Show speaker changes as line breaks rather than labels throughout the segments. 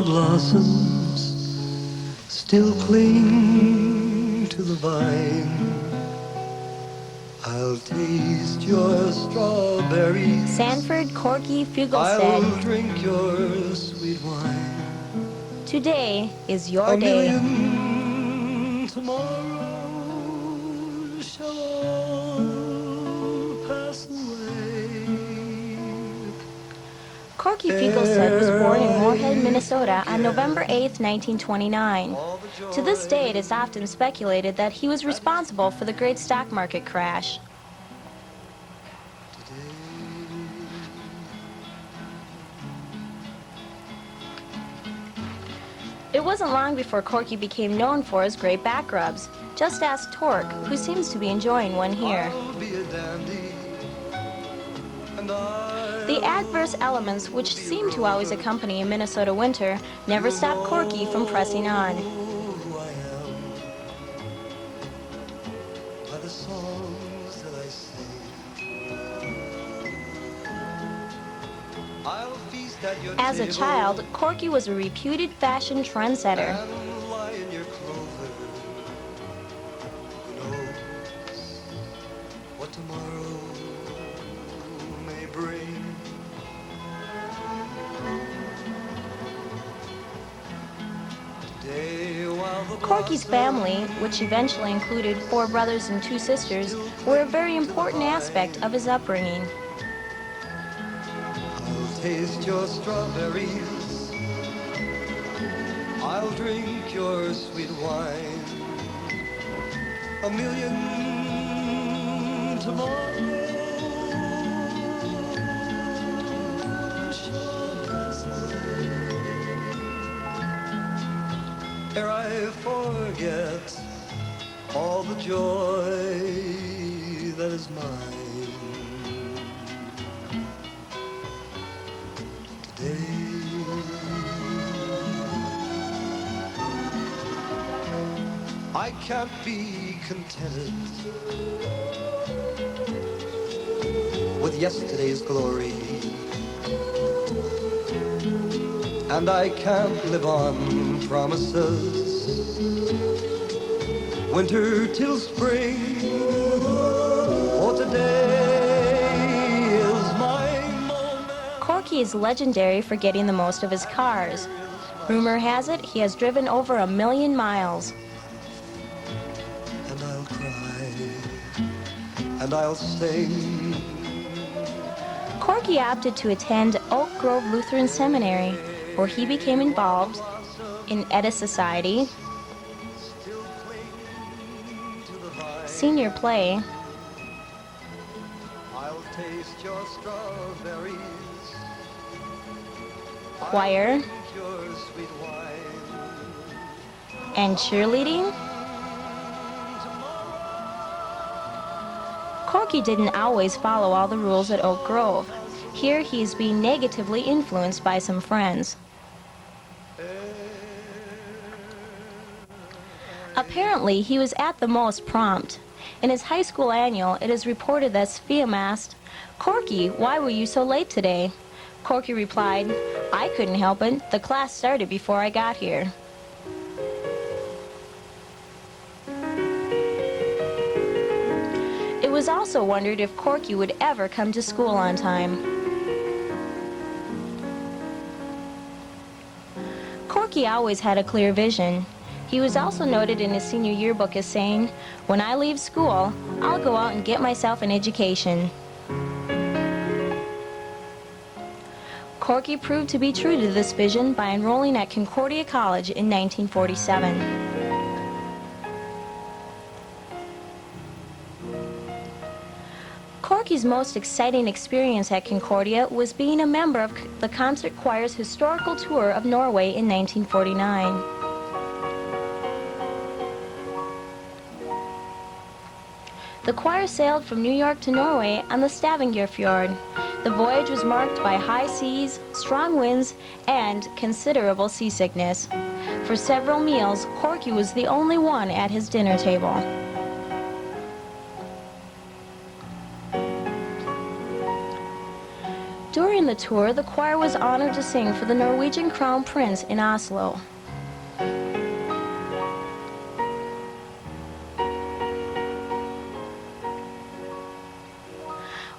the blossoms still cling to the vine. I'll taste your strawberries.
Sanford Corky Fugel
I'll
said,
drink your sweet wine.
"Today is your
A
day."
million tomorrows shall all pass away.
Corky Fugelsted was born in Moorhead, Minnesota on November 8, 1929. To this day, it is often speculated that he was responsible for the great stock market crash. It wasn't long before Corky became known for his great back rubs. Just ask Torque, who seems to be enjoying one here. The adverse elements which seem to always accompany a Minnesota winter never stopped Corky from pressing on. As a child, Corky was a reputed fashion trendsetter. Corky's family, which eventually included 4 brothers and 2 sisters, were a very important aspect of his upbringing.
I'll taste your strawberries. I'll drink your sweet wine. A million tomorrows shall pass away ere I forget all the joy that is mine. Today I can't be contented with yesterday's glory, and I can't live on promises. Winter till spring, for today is my moment.
Corky is legendary for getting the most of his cars. Rumor has it he has driven over 1 million miles.
And I'll cry, and I'll sing.
Corky opted to attend Oak Grove Lutheran Seminary, where he became involved in Edda Society, senior play,
I'll taste your strawberries.
choir,
Your sweet wine.
and cheerleading. Corky didn't always follow all the rules at Oak Grove. Here he is being negatively influenced by some friends. Apparently, he was at the most prompt. In his high school annual, it is reported that Sfium asked, "Corky, why were you so late today?" Corky replied, "I couldn't help it. The class started before I got here." It was also wondered if Corky would ever come to school on time. Corky always had a clear vision. He was also noted in his senior yearbook as saying, "When I leave school, I'll go out and get myself an education." Corky proved to be true to this vision by enrolling at Concordia College in 1947. Corky's most exciting experience at Concordia was being a member of the concert choir's historical tour of Norway in 1949. The choir sailed from New York to Norway on the Stavanger Fjord. The voyage was marked by high seas, strong winds, and considerable seasickness. For several meals, Corky was the only one at his dinner table. During During the tour, the choir was honored to sing for the Norwegian Crown Prince in Oslo.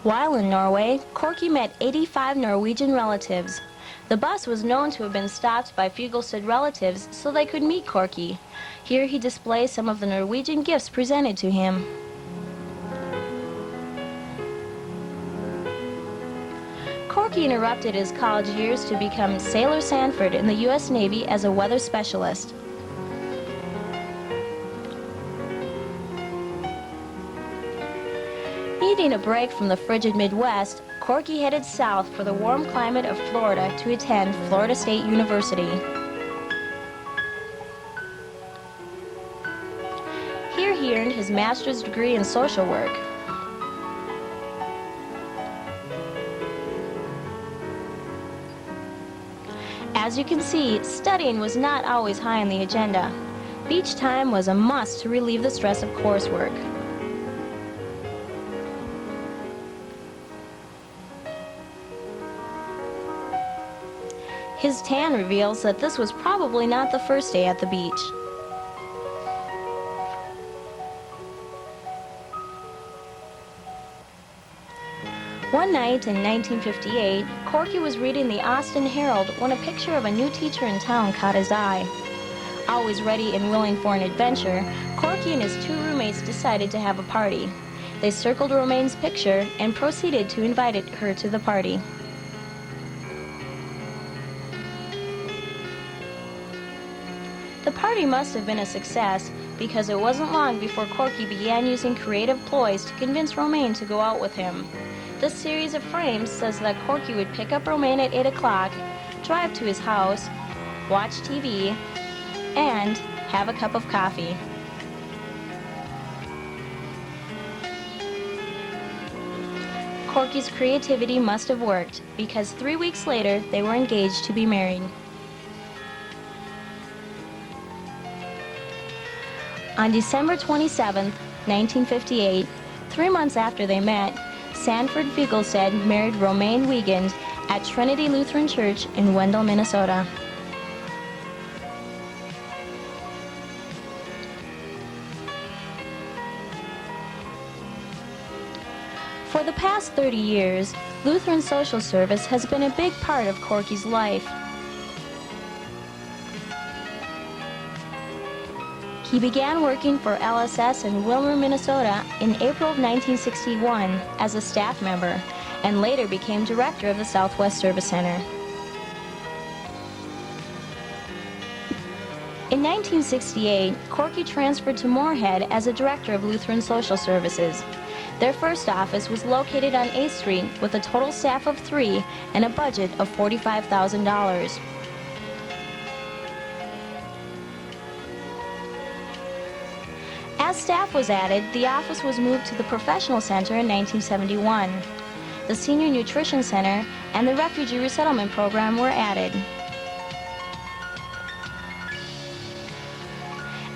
While in Norway, Corky met 85 Norwegian relatives. The bus was known to have been stopped by Fugelstad relatives so they could meet Corky. Here he displays some of the Norwegian gifts presented to him. Corky interrupted his college years to become Sailor Sanford in the U.S. Navy as a weather specialist. Needing a break from the frigid Midwest, Corky headed south for the warm climate of Florida to attend Florida State University. Here he earned his master's degree in social work. As you can see, studying was not always high on the agenda. Beach time was a must to relieve the stress of coursework. His tan reveals that this was probably not the first day at the beach. One night in 1958, Corky was reading the Austin Herald when a picture of a new teacher in town caught his eye. Always ready and willing for an adventure, Corky and his two roommates decided to have a party. They circled Romaine's picture and proceeded to invite her to the party. The party must have been a success because it wasn't long before Corky began using creative ploys to convince Romaine to go out with him. This series of frames says that Corky would pick up Romaine at 8 o'clock, drive to his house, watch TV, and have a cup of coffee. Corky's creativity must have worked because 3 weeks later they were engaged to be married. On December 27, 1958, 3 months after they met, Sanford Fugelstad married Romaine Wiegand at Trinity Lutheran Church in Wendell, Minnesota. For the past 30 years, Lutheran Social Service has been a big part of Corky's life. He began working for LSS in Willmar, Minnesota in April of 1961 as a staff member and later became director of the Southwest Service Center. In 1968, Corky transferred to Moorhead as a director of Lutheran Social Services. Their first office was located on 8th Street with a total staff of 3 and a budget of $45,000. As staff was added, the office was moved to the Professional Center in 1971. The Senior Nutrition Center and the Refugee Resettlement Program were added.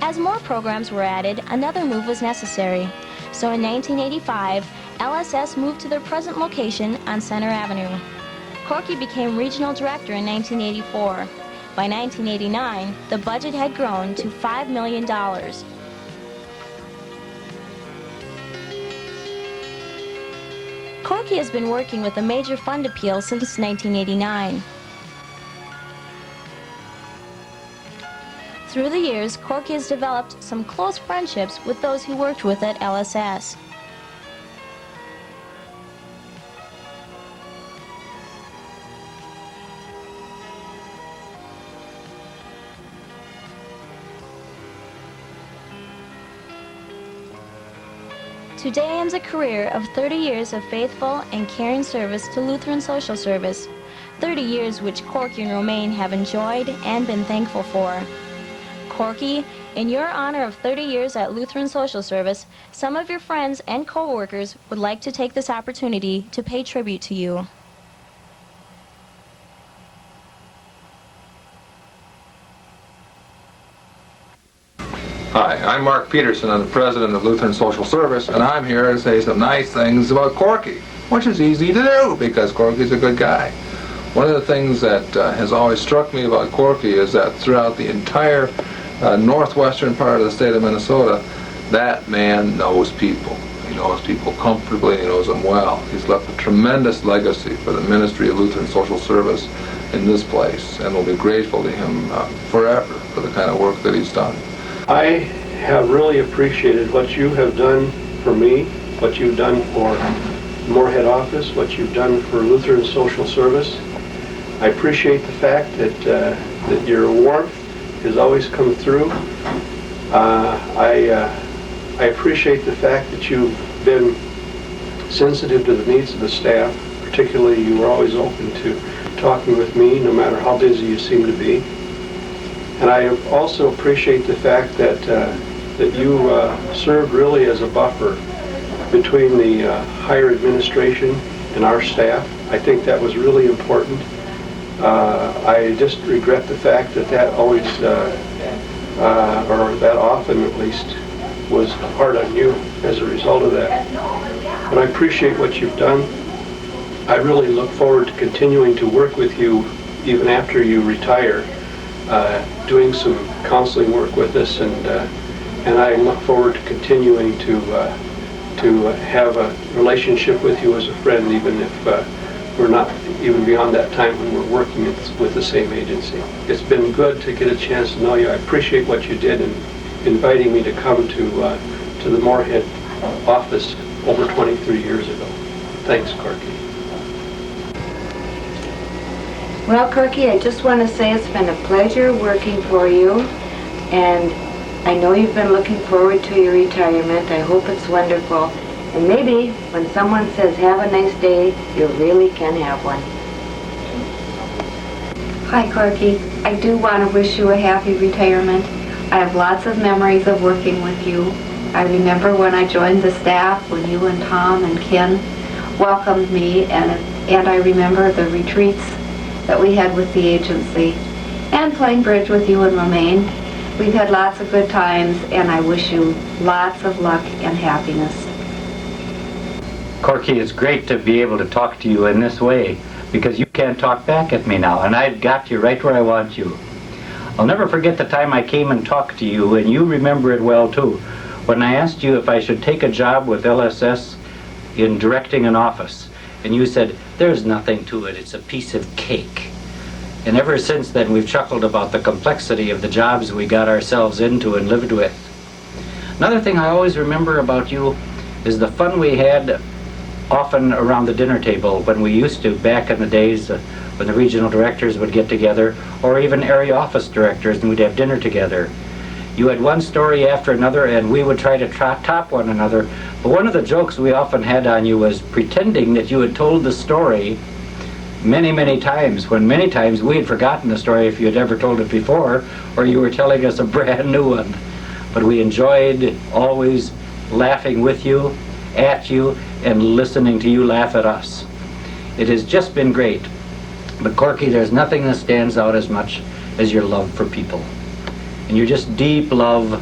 As more programs were added, another move was necessary. So in 1985, LSS moved to their present location on Center Avenue. Corky became regional director in 1984. By 1989, the budget had grown to $5 million. Corky has been working with a major fund appeal since 1989. Through the years, Corky has developed some close friendships with those he worked with at LSS. Today ends a career of 30 years of faithful and caring service to Lutheran Social Service, 30 years which Corky and Romaine have enjoyed and been thankful for. Corky, in your honor of 30 years at Lutheran Social Service, some of your friends and co-workers would like to take this opportunity to pay tribute to you.
Hi, I'm Mark Peterson. I'm the president of Lutheran Social Service, and I'm here to say some nice things about Corky. which is easy to do because Corky's a good guy. One of the things that has always struck me about Corky is that throughout the entire northwestern part of the state of Minnesota, that man knows people. He knows people comfortably, he knows them well. He's left a tremendous legacy for the Ministry of Lutheran Social Service in this place, and we'll be grateful to him forever for the kind of work that he's done.
I have really appreciated what you have done for me, what you've done for Moorhead office, what you've done for Lutheran Social Service. I appreciate the fact that that your warmth has always come through. I appreciate the fact that you've been sensitive to the needs of the staff. Particularly, you were always open to talking with me, no matter how busy you seem to be. And I also appreciate the fact that that you served really as a buffer between the higher administration and our staff. I think that was really important. I just regret the fact that that always, or that often at least, was hard on you as a result of that. But I appreciate what you've done. I really look forward to continuing to work with you even after you retire, doing some counseling work with us, and I look forward to continuing to have a relationship with you as a friend, even if we're not even beyond that time when we're working with the same agency. It's been good to get a chance to know you. I appreciate what you did in inviting me to come to the Moorhead office over 23 years ago. Thanks, Corky.
Well, Corky, I just want to say it's been a pleasure working for you, and I know you've been looking forward to your retirement. I hope it's wonderful. And maybe when someone says, have a nice day, you really can have one.
Hi, Corky. I do want to wish you a happy retirement. I have lots of memories of working with you. I remember when I joined the staff, when you and Tom and Ken welcomed me, and I remember the retreats that we had with the agency, and playing bridge with you and Romaine. We've had lots of good times, and I wish you lots of luck and happiness.
Corky, it's great to be able to talk to you in this way, because you can't talk back at me now, and I've got you right where I want you. I'll never forget the time I came and talked to you, and you remember it well too, when I asked you if I should take a job with LSS in directing an office, and you said, there's nothing to it, it's a piece of cake. And ever since then, we've chuckled about the complexity of the jobs we got ourselves into and lived with. Another thing I always remember about you is the fun we had often around the dinner table when we used to, back in the days when the regional directors would get together, or even area office directors, and we'd have dinner together. You had one story after another, and we would try to top one another. But one of the jokes we often had on you was pretending that you had told the story many, many times, when many times we had forgotten the story if you had ever told it before, or you were telling us a brand new one. But we enjoyed always laughing with you, at you, and listening to you laugh at us. It has just been great. But Corky, there's nothing that stands out as much as your love for people. And your just deep love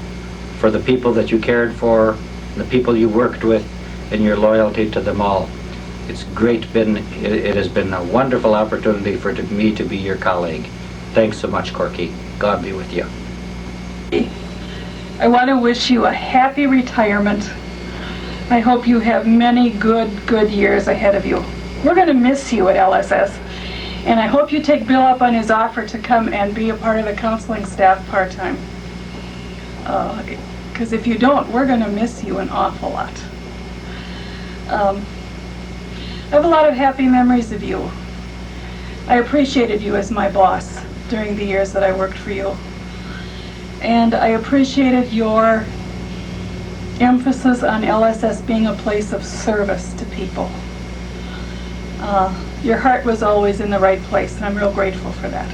for the people that you cared for, the people you worked with, and your loyalty to them all. It's great. It has been a wonderful opportunity for me to be your colleague. Thanks so much, Corky. God be with you.
I want to wish you a happy retirement. I hope you have many good years ahead of you. We're going to miss you at LSS, and I hope you take Bill up on his offer to come and be a part of the counseling staff part-time. Because if you don't, we're going to miss you an awful lot. I have a lot of happy memories of you. I appreciated you as my boss during the years that I worked for you. And I appreciated your emphasis on LSS being a place of service to people. Your heart was always in the right place, and I'm real grateful for that.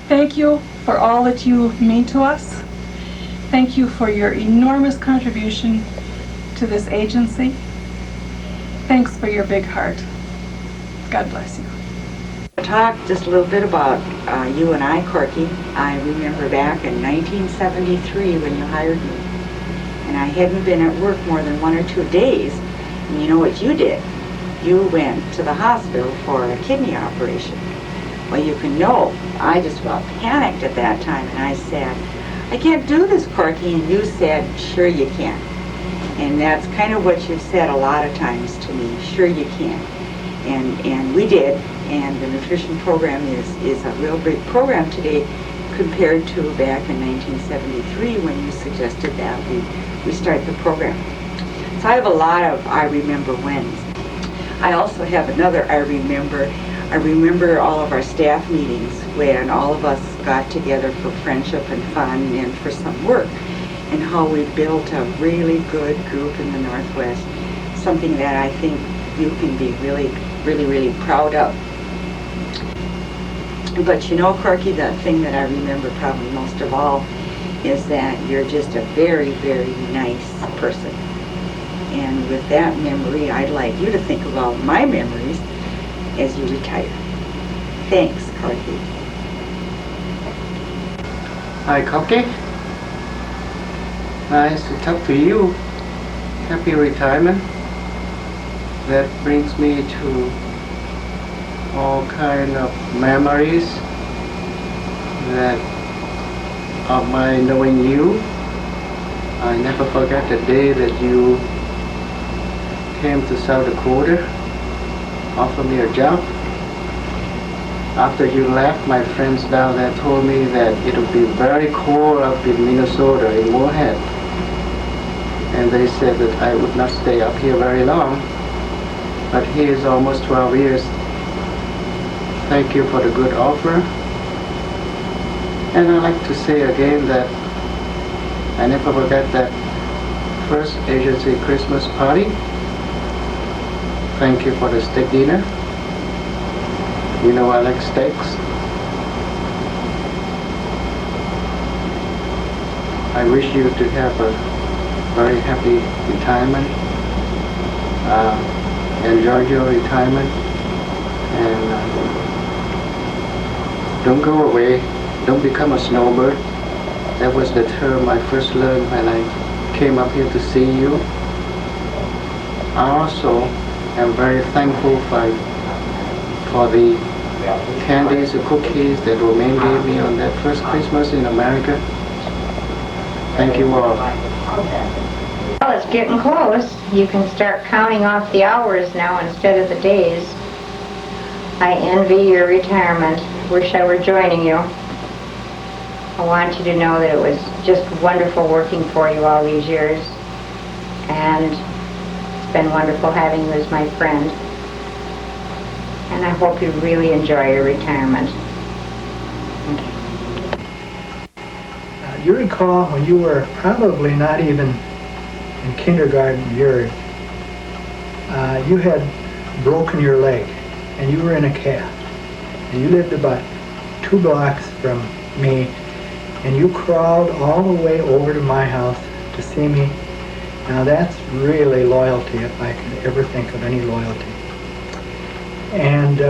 Thank you for all that you mean to us. Thank you for your enormous contribution to this agency. Thanks for your big heart. God bless you.
Talk just a little bit about you and I, Corky. I remember back in 1973 when you hired me, and I hadn't been at work more than 1 or 2 days, And you know what you did? You went to the hospital for a kidney operation. Well, you can know, I just about panicked at that time, and I said, I can't do this, Corky, and you said, sure you can. And that's kind of what you've said a lot of times to me, sure you can. And we did, and the nutrition program is a real big program today compared to back in 1973 when you suggested that we start the program. So I have a lot of I remember whens. I also have another I remember all of our staff meetings when all of us got together for friendship and fun and for some work, and how we built a really good group in the Northwest, something that I think you can be really, really, really proud of. But you know, Corky, the thing that I remember probably most of all is that you're just a very, very nice person. And with that memory, I'd like you to think about my memories as you retire. Thanks, Corky.
Hi, Corky. Nice to talk to you. Happy retirement. That brings me to all kind of memories that of my knowing you. I never forget the day that you came to South Dakota, offered me a job. After you left, my friends down there told me that it would be very cold up in Minnesota, in Moorhead. And they said that I would not stay up here very long. But here is almost 12 years. Thank you for the good offer. And I'd like to say again that I never forget that first agency Christmas party. Thank you for the steak dinner. You know I like steaks. I wish you to have a very happy retirement. Enjoy your retirement. And don't go away. Don't become a snowbird. That was the term I first learned when I came up here to see you. I also am very thankful for the candies and cookies that Romaine gave me on that first Christmas in America. Thank you all.
Well, it's getting close. You can start counting off the hours now instead of the days. I envy your retirement. Wish I were joining you. I want you to know that it was just wonderful working for you all these years. And it's been wonderful having you as my friend. And I hope you really enjoy your retirement.
You recall when you were probably not even in kindergarten years, you had broken your leg and you were in a cast. And you lived about 2 blocks from me, and you crawled all the way over to my house to see me. Now that's really loyalty, if I could ever think of any loyalty. And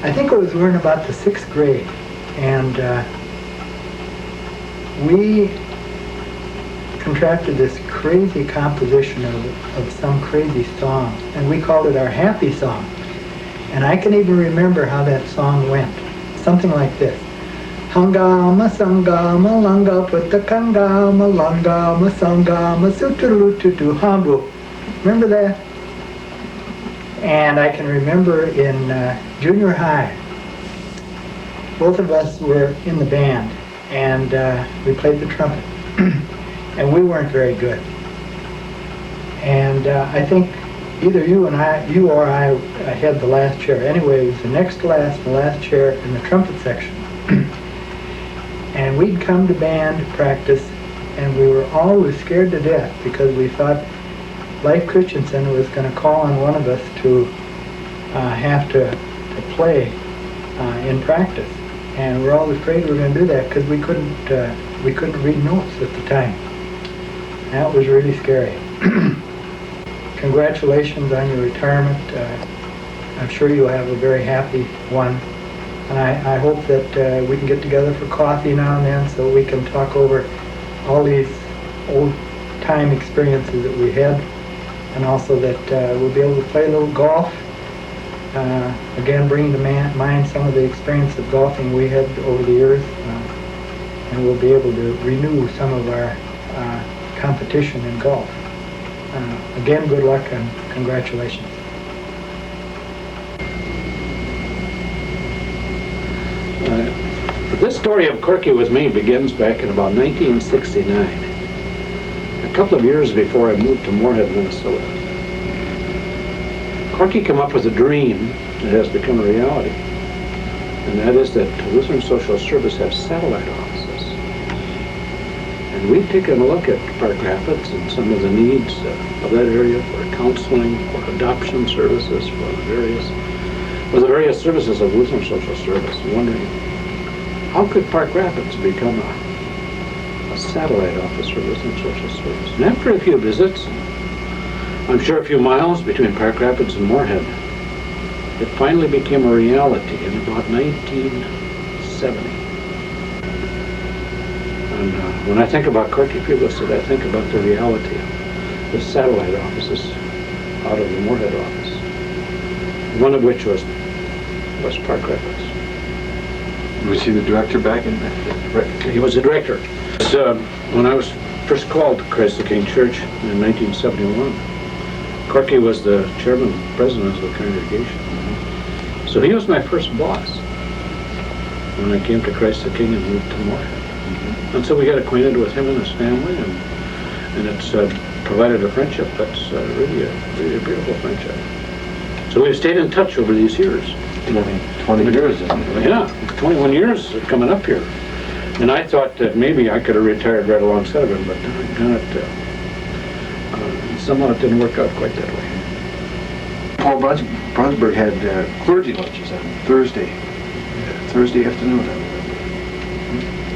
I think it was we were in about the 6th grade, and we contracted this crazy composition of some crazy song, and we called it our happy song. And I can even remember how that song went. Something like this. Hangama, sangama, langa, putta kangama, langama, sangama, sutulututu, hambu. Remember that? And I can remember in junior high, both of us were in the band, and we played the trumpet. And we weren't very good. And I think either you or I had the last chair. Anyway, it was the next to last, the last chair in the trumpet section. And we'd come to band practice, and we were always scared to death because we thought Leif Christensen was going to call on one of us to have to play in practice. And we're always afraid we were going to do that because we couldn't read notes at the time. That was really scary. Congratulations on your retirement. I'm sure you'll have a very happy one. And I hope that we can get together for coffee now and then so we can talk over all these old time experiences that we had. and also that we'll be able to play a little golf. Again, bringing to mind some of the experience of golfing we had over the years, and we'll be able to renew some of our competition in golf. Again, good luck and congratulations.
This story of Corky with me begins back in about 1969, a couple of years before I moved to Moorhead, Minnesota. Corky came up with a dream that has become a reality, and that is that Lutheran Social Service has satellite offices. And we've taken a look at Park Rapids and some of the needs of that area for counseling, for adoption services, for the various services of Lutheran Social Service, wondering how could Park Rapids become a satellite office for Lutheran Social Service. And after a few visits, I'm sure a few miles between Park Rapids and Moorhead, it finally became a reality in about 1970. And when I think about Corky Fugelsted, I think about the reality of the satellite offices out of the Moorhead office, one of which was Park Rapids.
Was he the director back in that?
He was the director. When I was first called to Christ the King Church in 1971, Corky was the chairman, president of the congregation. So he was my first boss when I came to Christ the King and moved to Moorhead. And so we got acquainted with him and his family, and it's provided a friendship that's really a beautiful friendship. So we've stayed in touch over these years.
20 years, isn't it?
Yeah, 21 years coming up here. And I thought that maybe I could have retired right alongside of him, but somehow it didn't work out quite that way.
Paul Brunsberg had clergy lunches on Thursday afternoon, I remember.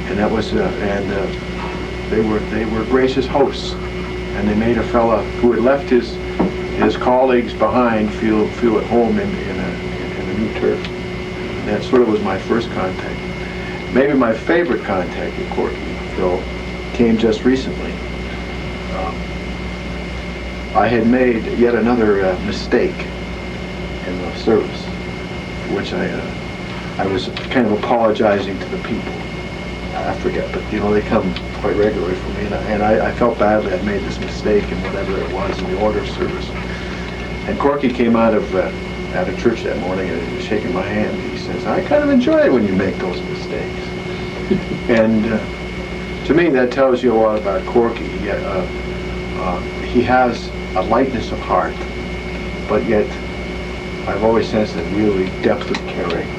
And that was, they were gracious hosts, and they made a fella who had left his colleagues behind feel at home in a new turf. And that sort of was my first contact. Maybe my favorite contact with Corky, Phil, came just recently. I had made yet another mistake in the service, for which I was kind of apologizing to the people. I forget, but they come quite regularly for me, and I felt badly I'd made this mistake in whatever it was in the order of service. And Corky came out of church that morning and he was shaking my hand. He says, "I kind of enjoy it when you make those mistakes." And to me, that tells you a lot about Corky. He has a lightness of heart, but yet I've always sensed that really depth of caring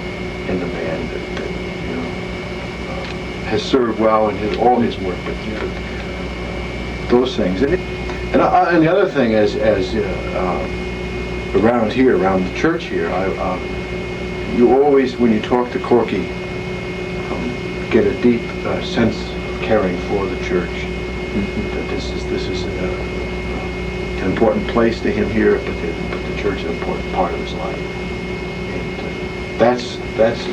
in the man that has served well in all his work. But those things, and the other thing is around here, around the church here, you always, when you talk to Corky, get a deep sense of caring for the church. That this is an important place to him here, but the church is an important part of his life. And that's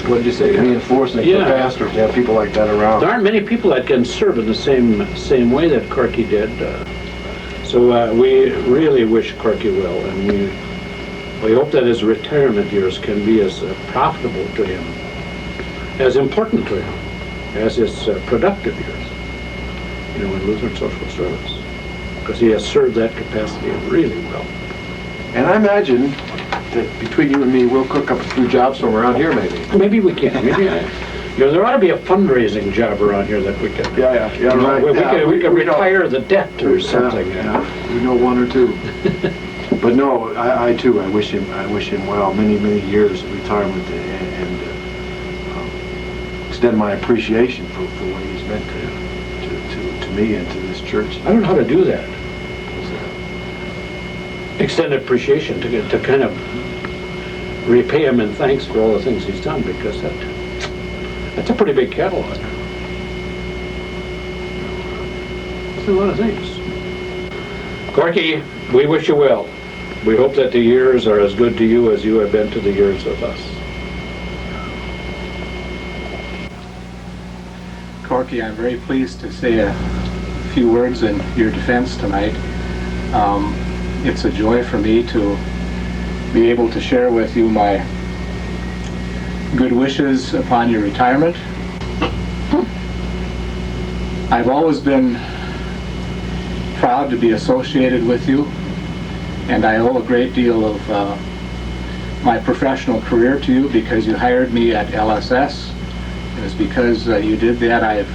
what did you say? Reinforcing for pastors to have people like that around.
There aren't many people that can serve in the same way that Corky did. So we really wish Corky well, and we hope that his retirement years can be as profitable to him, as important to him, as his productive years, in Lutheran Social Service, because he has served that capacity really well.
And I imagine that between you and me, we'll cook up a few jobs from around here, maybe.
Maybe we can. Maybe there ought to be a fundraising job around here that we could.
Yeah, right.
We could retire the debt or something.
We know one or two. But no, I too. I wish him well. Many years of retirement, and extend my appreciation for what he's meant to me and to this church.
I don't know how to do that. Extend appreciation to kind of repay him in thanks for all the things he's done, because that's a pretty big catalog. It's a lot of things. Corky, we wish you well. We hope that the years are as good to you as you have been to the years of us.
Corky, I'm very pleased to say a few words in your defense tonight. It's a joy for me to be able to share with you my good wishes upon your retirement. I've always been proud to be associated with you, and I owe a great deal of my professional career to you because you hired me at LSS. It was because you did that I've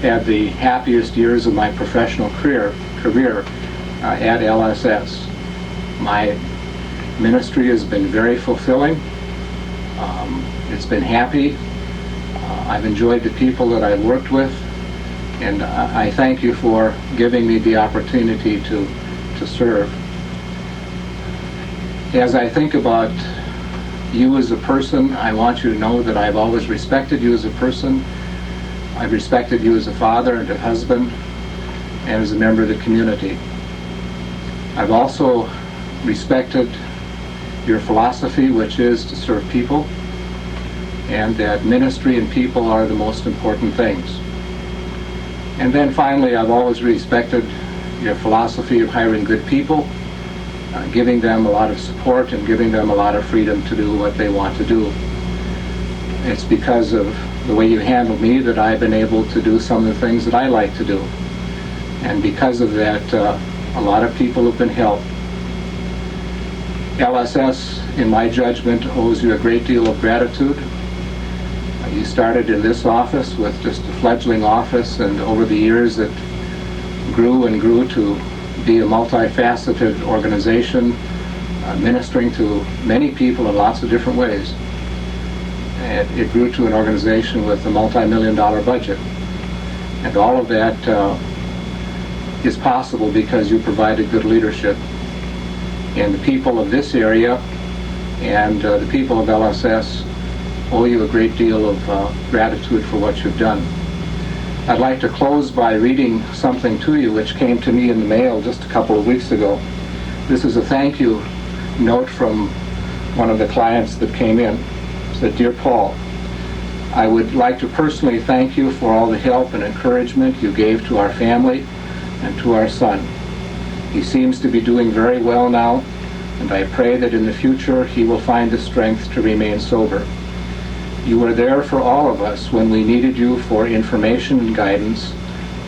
had the happiest years of my professional career at LSS. My ministry has been very fulfilling. It's been happy. I've enjoyed the people that I've worked with, and I thank you for giving me the opportunity to serve. As I think about you as a person, I want you to know that I've always respected you as a person. I've respected you as a father and a husband and as a member of the community. I've also respected your philosophy, which is to serve people, and that ministry and people are the most important things. And then finally, I've always respected your philosophy of hiring good people, giving them a lot of support and giving them a lot of freedom to do what they want to do. It's because of the way you handle me that I've been able to do some of the things that I like to do. And because of that, a lot of people have been helped. LSS, in my judgment, owes you a great deal of gratitude. You started in this office with just a fledgling office, and over the years it grew and grew to be a multifaceted organization, ministering to many people in lots of different ways. And it grew to an organization with a multi-million-dollar budget. And all of that is possible because you provided good leadership. And the people of this area and the people of LSS owe you a great deal of gratitude for what you've done. I'd like to close by reading something to you which came to me in the mail just a couple of weeks ago. This is a thank you note from one of the clients that came in. It said, "Dear Paul, I would like to personally thank you for all the help and encouragement you gave to our family and to our son. He seems to be doing very well now, and I pray that in the future he will find the strength to remain sober. You were there for all of us when we needed you for information and guidance.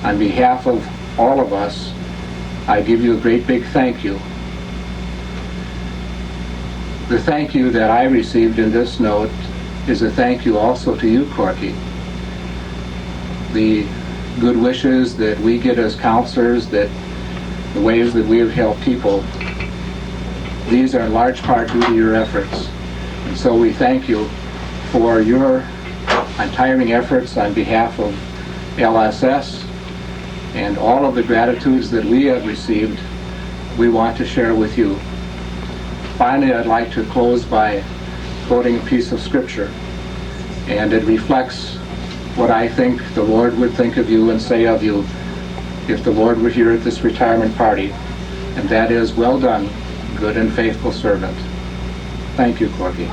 On behalf of all of us, I give you a great big thank you." The thank you that I received in this note is a thank you also to you, Corky. The good wishes that we get as counselors, that the ways that we have helped people, these are in large part due to your efforts. And so we thank you for your untiring efforts on behalf of LSS, and all of the gratitudes that we have received, we want to share with you. Finally, I'd like to close by quoting a piece of scripture, and it reflects what I think the Lord would think of you and say of you if the Lord were here at this retirement party, and that is, "Well done, good and faithful servant." Thank you, Corky.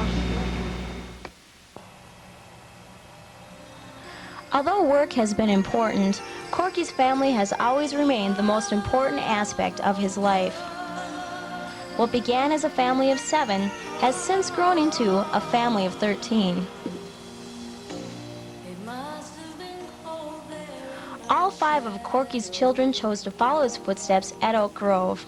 Although work has been important, Corky's family has always remained the most important aspect of his life. What began as a family of 7 has since grown into a family of 13. All 5 of Corky's children chose to follow his footsteps at Oak Grove.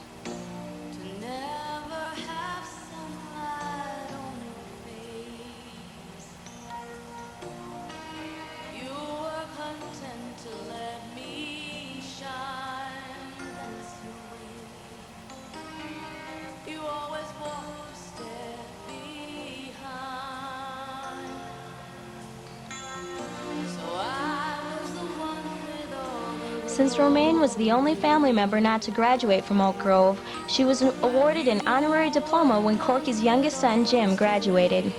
Since Romaine was the only family member not to graduate from Oak Grove, she was awarded an honorary diploma when Corky's youngest son, Jim, graduated.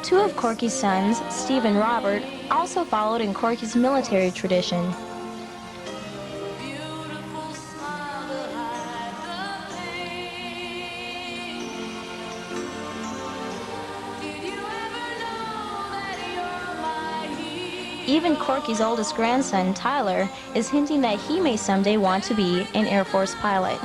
Two of Corky's sons, Steve and Robert, also followed in Corky's military tradition. Even Corky's oldest grandson, Tyler, is hinting that he may someday want to be an Air Force pilot.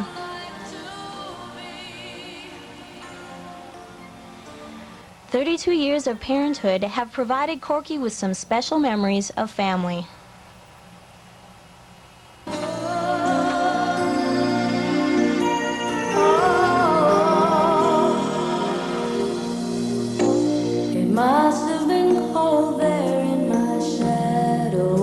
"32 years of parenthood have provided Corky with some special memories of family.
It must have been cold there in my shadow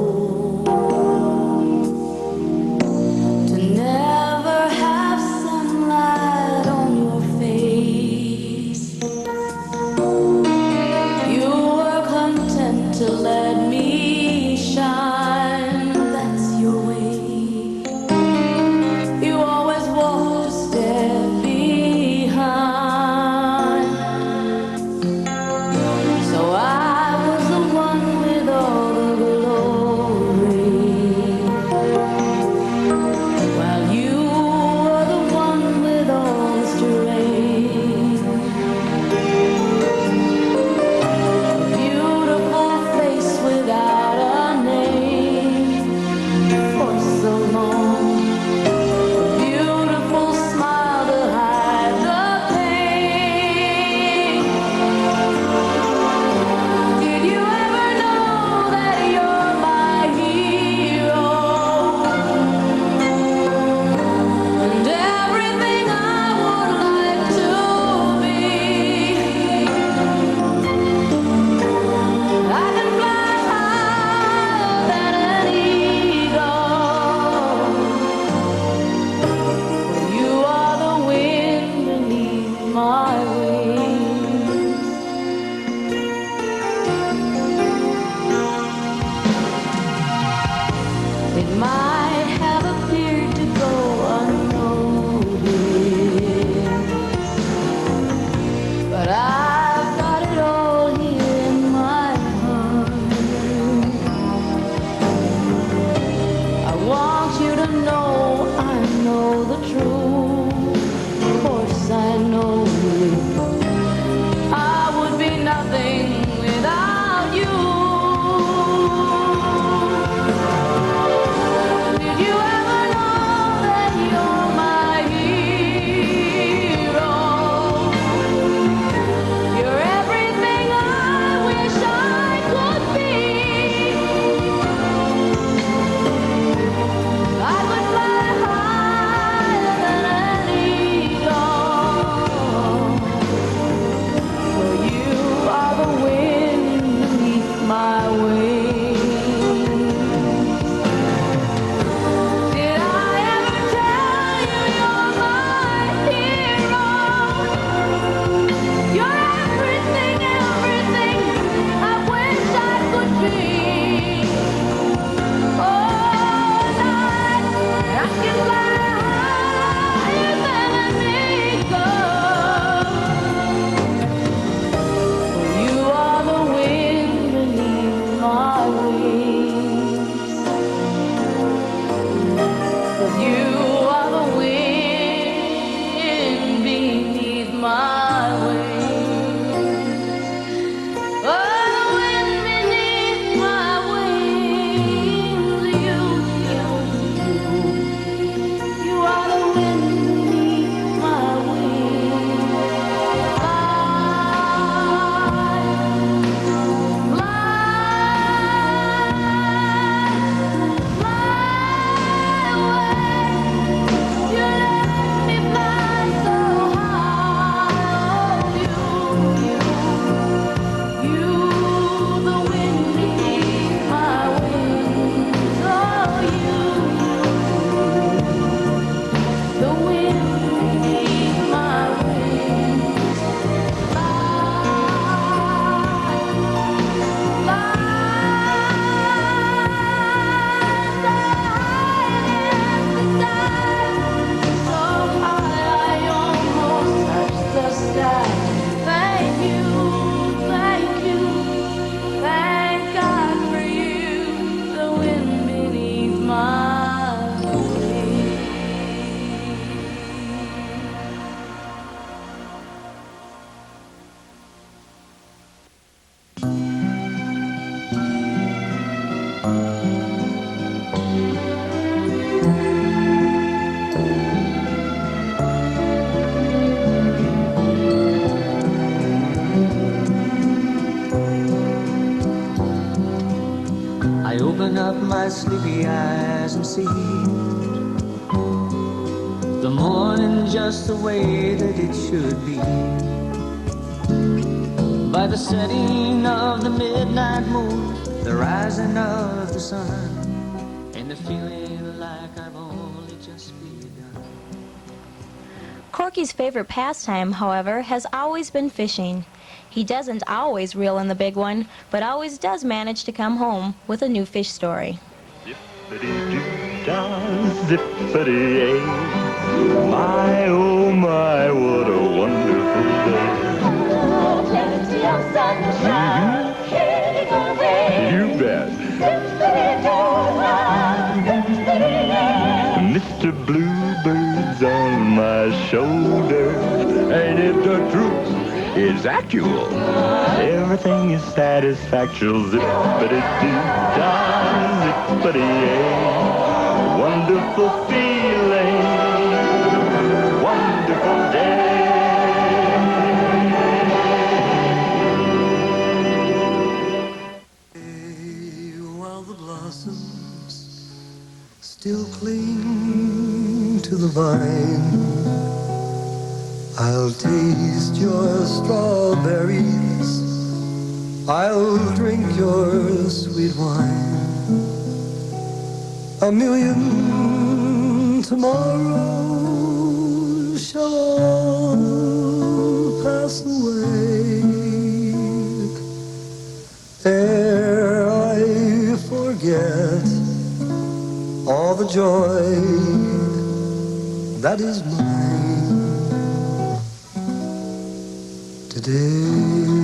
to never have sunlight on your face. You were content to let me shine, that's your way. You always walked a step behind. So I was the one with all the glory, while you were the one with all the strength. A beautiful face without a name for so long. A beautiful smile to hide the pain. Did you ever know that you're my hero? And everything I would like to be. I can fly higher than an eagle. You are the wind beneath my wings. It might have appeared to go unnoticed, but I've got it all here in my heart. I want you to know I know the truth. Of course I know I would be nothing without you. Did you ever know that you're my hero?
up my sleepy eyes and see the morning just the way that it should be. By the setting of the midnight moon, the rising of the sun, and the feeling like I've only just begun.
Corky's favorite pastime, however, has always been fishing. He doesn't always reel in the big one, but always does manage to come home with a new fish story.
Zippity-doo-dah, zippity-yay. My, oh my, what a wonderful day.
Plenty of sunshine, heading our way.
You bet.
Zippity-doo-dah, zippity-yay.
Mr. Bluebird's on my shoulder. Ain't it the truth? It's actual. Everything is satisfactual. Zippity-doo-dah, zippity-yay. Wonderful feeling. Wonderful day.
While the blossoms still cling to the vine, I'll taste your strawberries, I'll drink your sweet wine. A million tomorrows shall all pass away ere I forget all the joy that is mine today.